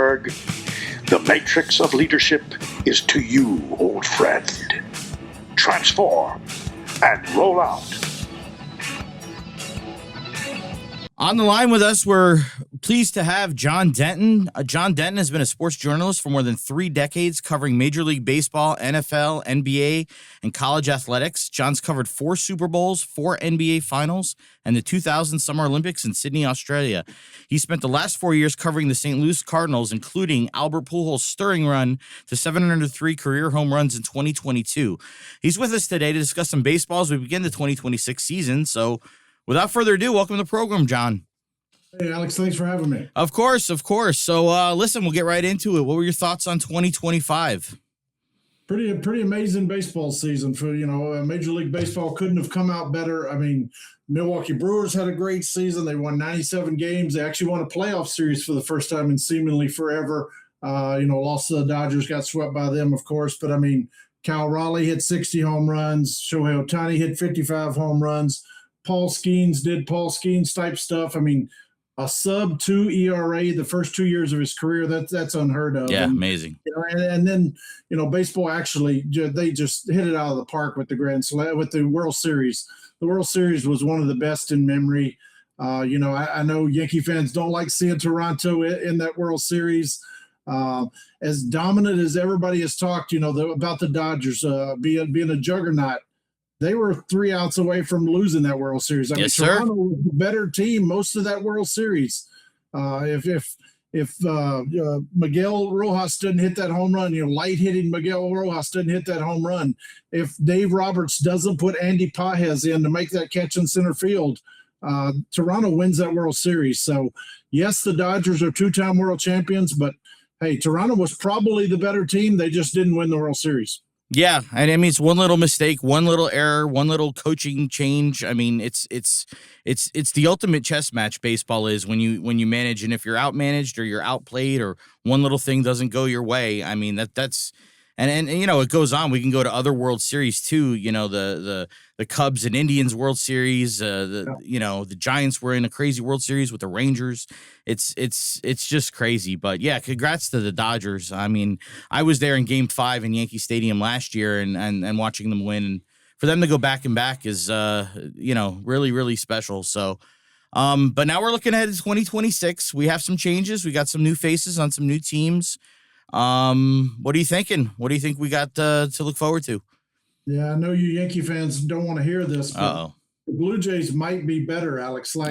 Berg. The matrix of leadership is to you, old friend. Transform and roll out. On the line with us, we're pleased to have John Denton. John Denton has been a sports journalist for more than 3 decades, covering Major League Baseball, NFL, NBA, and college athletics. John's covered 4 Super Bowls, 4 NBA Finals, and the 2000 Summer Olympics in Sydney, Australia. He spent the last 4 years covering the St. Louis Cardinals, including Albert Pujols' stirring run to 703 career home runs in 2022. He's with us today to discuss some baseball as we begin the 2026 season. So, without further ado, welcome to the program, John. Hey, Alex, thanks for having me. Of course. So, listen, we'll get right into it. What were your thoughts on 2025? Pretty amazing baseball season for, Major League Baseball couldn't have come out better. I mean, Milwaukee Brewers had a great season. They won 97 games. They actually won a playoff series for the first time in seemingly forever. Lost to the Dodgers, got swept by them, of course. But, I mean, Cal Raleigh hit 60 home runs. Shohei Ohtani hit 55 home runs. Paul Skeens did Paul Skeens type stuff. I mean, a sub-2 ERA the first 2 years of his career, that's unheard of. Yeah, and, amazing. And then, baseball actually, they just hit it out of the park with the World Series. The World Series was one of the best in memory. I know Yankee fans don't like seeing Toronto in that World Series. As dominant as everybody has talked, about the Dodgers being a juggernaut, they were 3 outs away from losing that World Series. Yes, Toronto was the better team most of that World Series. If Miguel Rojas didn't hit that home run, light hitting Miguel Rojas didn't hit that home run, if Dave Roberts doesn't put Andy Pages in to make that catch in center field, Toronto wins that World Series. So, yes, the Dodgers are 2-time world champions, but, hey, Toronto was probably the better team. They just didn't win the World Series. Yeah, and I mean it's one little mistake, one little error, one little coaching change. I mean it's the ultimate chess match. Baseball is when you manage, and if you're outmanaged or you're outplayed or one little thing doesn't go your way. I mean that's and it goes on. We can go to other World Series too. The Cubs and Indians World Series. The Giants were in a crazy World Series with the Rangers. It's just crazy. But yeah, congrats to the Dodgers. I mean, I was there in Game 5 in Yankee Stadium last year, and watching them win. And for them to go back and back is really, really special. So, but now we're looking ahead to 2026. We have some changes. We got some new faces on some new teams. What are you thinking? What do you think we got to look forward to? Yeah, I know you Yankee fans don't want to hear this, but the Blue Jays might be better, Alex. That's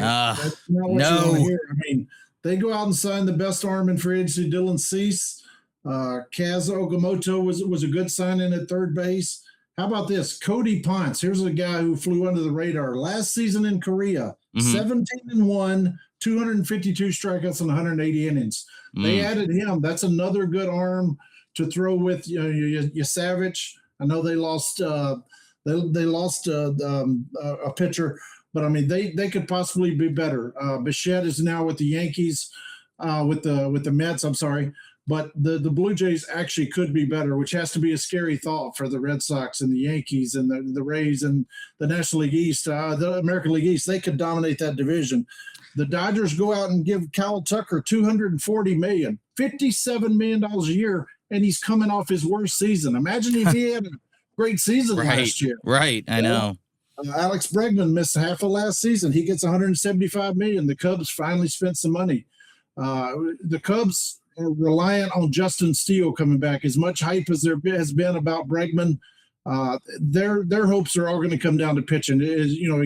not what you want to hear. I mean, they go out and sign the best arm in free agency, Dylan Cease. Kaz Okamoto was a good signing at third base. How about this? Cody Ponce. Here's a guy who flew under the radar last season in Korea. 17-1, 252 strikeouts and 180 innings. They added him. That's another good arm to throw with. Yasavich. I know they lost. They lost a pitcher, but I mean they could possibly be better. Bichette is now with the Yankees, with the Mets. I'm sorry, but the Blue Jays actually could be better, which has to be a scary thought for the Red Sox and the Yankees and the Rays and the National League East, the American League East. They could dominate that division. The Dodgers go out and give Kyle Tucker $240 million, $57 million a year. And he's coming off his worst season. Imagine if he had a great season last year. Right, I know. Alex Bregman missed half of last season. He gets $175 million. The Cubs finally spent some money. The Cubs are reliant on Justin Steele coming back. As much hype as there has been about Bregman, their hopes are all going to come down to pitching.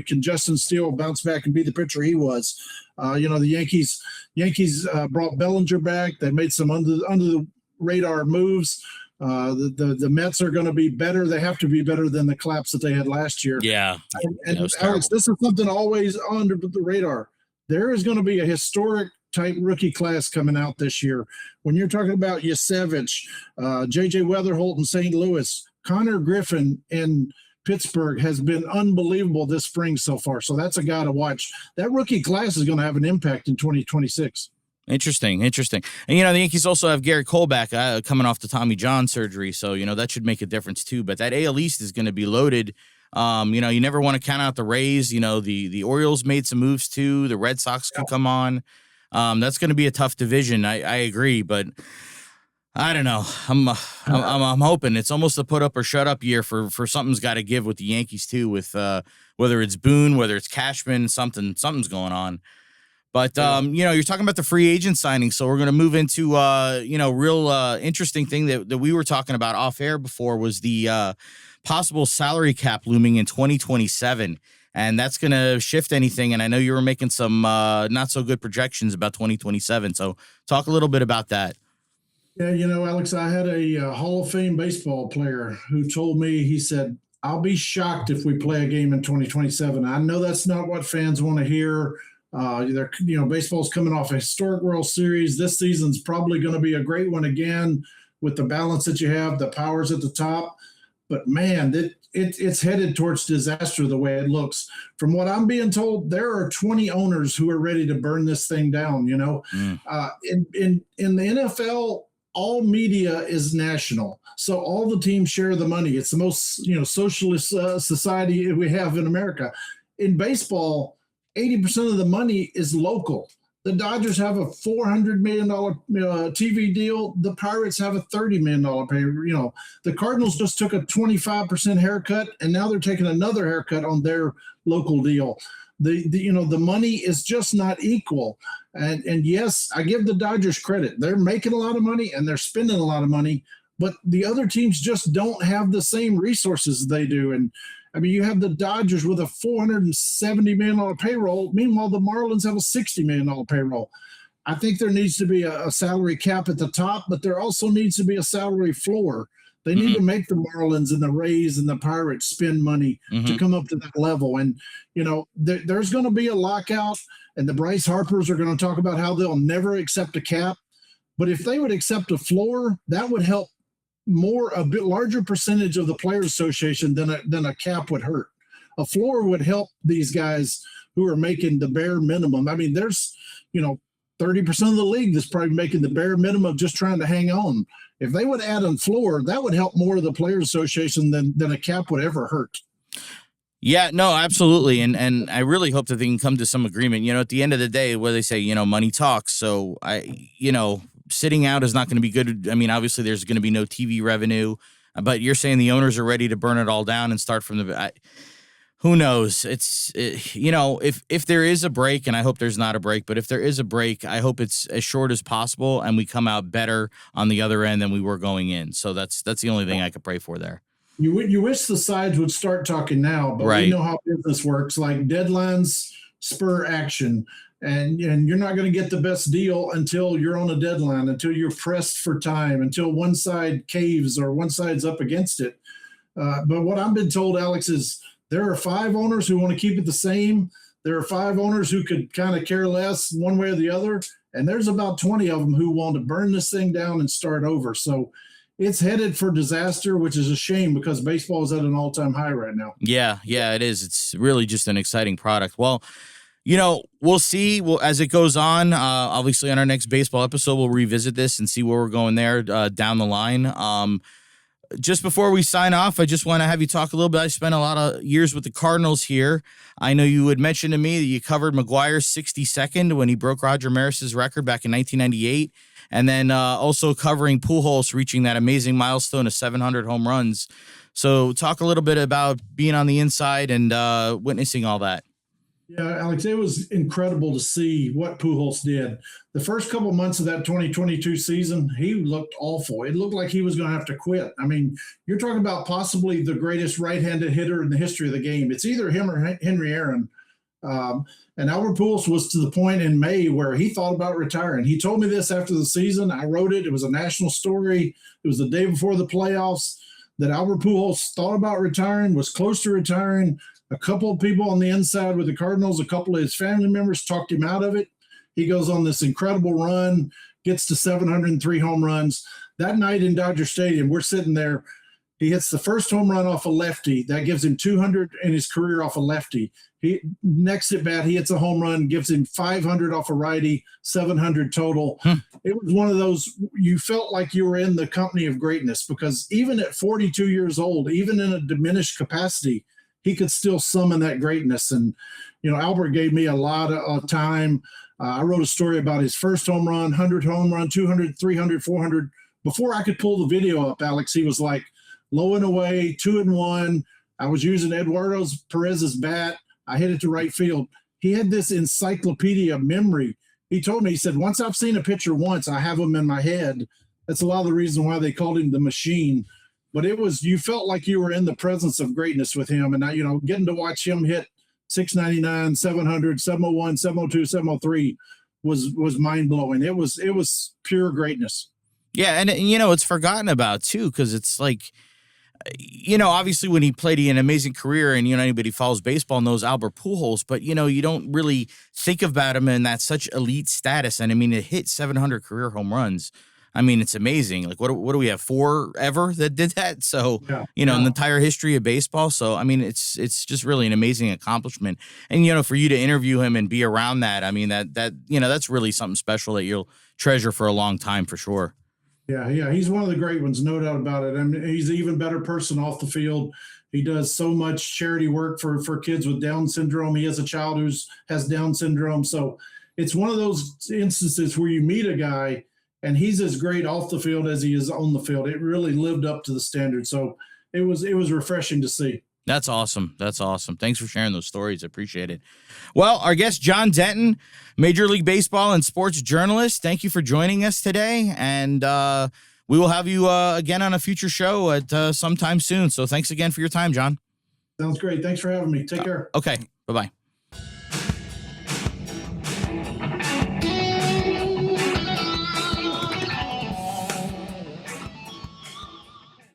Can Justin Steele bounce back and be the pitcher he was? The Yankees brought Bellinger back. They made some under the radar moves. The Mets are going to be better. They have to be better than the collapse that they had last year. Yeah. And Alex, this is something always under the radar. There is going to be a historic type rookie class coming out this year. When you're talking about Yasevich, J.J. Weatherholt in St. Louis, Connor Griffin in Pittsburgh has been unbelievable this spring so far. So that's a guy to watch. That rookie class is going to have an impact in 2026. Interesting. And, the Yankees also have Garrett Cole back coming off the Tommy John surgery. So, that should make a difference too. But that AL East is going to be loaded. You never want to count out the Rays. The Orioles made some moves too. The Red Sox could come on. That's going to be a tough division. I agree, but I don't know. I'm hoping it's almost a put up or shut up year for something's got to give with the Yankees too, with whether it's Boone, whether it's Cashman, something's going on. But you're talking about the free agent signing, so we're going to move into real interesting thing that we were talking about off air before was the possible salary cap looming in 2027. And that's going to shift anything. And I know you were making some not so good projections about 2027. So talk a little bit about that. Yeah, Alex, I had a Hall of Fame baseball player who told me, he said, I'll be shocked if we play a game in 2027. I know that's not what fans want to hear. Baseball's coming off a historic World Series. This season's probably going to be a great one again with the balance that you have, the powers at the top. But, man, it's headed towards disaster the way it looks. From what I'm being told, there are 20 owners who are ready to burn this thing down, In the NFL, all media is national. So all the teams share the money. It's the most, socialist society we have in America. In baseball, 80% of the money is local. The Dodgers have a $400 million TV deal. The Pirates have a $30 million pay. The Cardinals just took a 25% haircut, and now they're taking another haircut on their local deal. The money is just not equal. And yes, I give the Dodgers credit. They're making a lot of money and they're spending a lot of money, but the other teams just don't have the same resources they do. And I mean, you have the Dodgers with a $470 million payroll. Meanwhile, the Marlins have a $60 million payroll. I think there needs to be a salary cap at the top, but there also needs to be a salary floor. They need to make the Marlins and the Rays and the Pirates spend money to come up to that level. And, there's going to be a lockout, and the Bryce Harpers are going to talk about how they'll never accept a cap. But if they would accept a floor, that would help a bit larger percentage of the Players Association than a cap would hurt. A floor would help these guys who are making the bare minimum. I mean, there's, 30% of the league that's probably making the bare minimum just trying to hang on. If they would add a floor, that would help more of the Players Association than a cap would ever hurt. Yeah, no, absolutely. And I really hope that they can come to some agreement. At the end of the day, where they say, money talks. So sitting out is not going to be good. I mean, obviously there's going to be no TV revenue, but you're saying the owners are ready to burn it all down and start from who knows? If there is a break, and I hope there's not a break, but if there is a break, I hope it's as short as possible and we come out better on the other end than we were going in. So that's the only thing I could pray for there. You wish the sides would start talking now, but we know how business works. Like deadlines spur action, and you're not going to get the best deal until you're on a deadline, until you're pressed for time, until one side caves or one side's up against it. But what I've been told, Alex, is there are 5 owners who want to keep it the same. There are 5 owners who could kind of care less one way or the other. And there's about 20 of them who want to burn this thing down and start over. So it's headed for disaster, which is a shame because baseball is at an all-time high right now. Yeah, it is. It's really just an exciting product. Well, we'll see as it goes on. Obviously, on our next baseball episode, we'll revisit this and see where we're going there down the line. Just before we sign off, I just want to have you talk a little bit. I spent a lot of years with the Cardinals here. I know you had mentioned to me that you covered McGuire's 62nd when he broke Roger Maris's record back in 1998, and then also covering Pujols reaching that amazing milestone of 700 home runs. So talk a little bit about being on the inside and witnessing all that. Yeah, Alex, it was incredible to see what Pujols did. The first couple of months of that 2022 season, he looked awful. It looked like he was going to have to quit. I mean, you're talking about possibly the greatest right-handed hitter in the history of the game. It's either him or Henry Aaron. And Albert Pujols was to the point in May where he thought about retiring. He told me this after the season. I wrote it. It was a national story. It was the day before the playoffs that Albert Pujols thought about retiring, was close to retiring. A couple of people on the inside with the Cardinals, a couple of his family members talked him out of it. He goes on this incredible run, gets to 703 home runs. That night in Dodger Stadium, we're sitting there. He hits the first home run off a lefty. That gives him 200 in his career off a lefty. Next at bat, he hits a home run, gives him 500 off a righty, 700 total. It was one of those, you felt like you were in the company of greatness because even at 42 years old, even in a diminished capacity, he could still summon that greatness. And, Albert gave me a lot of time. I wrote a story about his first home run, 100 home run, 200, 300, 400. Before I could pull the video up, Alex, he was like low and away, 2-1. I was using Eduardo Perez's bat. I hit it to right field. He had this encyclopedia memory. He told me, he said, once I've seen a pitcher once, I have him in my head. That's a lot of the reason why they called him the machine. But you felt like you were in the presence of greatness with him. And, getting to watch him hit 699, 700, 701, 702, 703 was mind-blowing. It was pure greatness. Yeah, and it's forgotten about, too, because it's like, obviously when he played, he had an amazing career, and, anybody who follows baseball knows Albert Pujols, but, you don't really think about him in that such elite status. And, I mean, it hit 700 career home runs. I mean, it's amazing. Like, what do we have, 4 ever that did that? So, in the entire history of baseball. So, I mean, it's just really an amazing accomplishment. And, for you to interview him and be around that, I mean, that's really something special that you'll treasure for a long time for sure. Yeah, he's one of the great ones, no doubt about it. I mean, he's an even better person off the field. He does so much charity work for kids with Down syndrome. He has a child who has Down syndrome. So it's one of those instances where you meet a guy and he's as great off the field as he is on the field. It really lived up to the standard. So it was refreshing to see. That's awesome. That's awesome. Thanks for sharing those stories. I appreciate it. Well, our guest, John Denton, Major League Baseball and sports journalist. Thank you for joining us today. And we will have you again on a future show at sometime soon. So thanks again for your time, John. Sounds great. Thanks for having me. Take care. Okay. Bye-bye.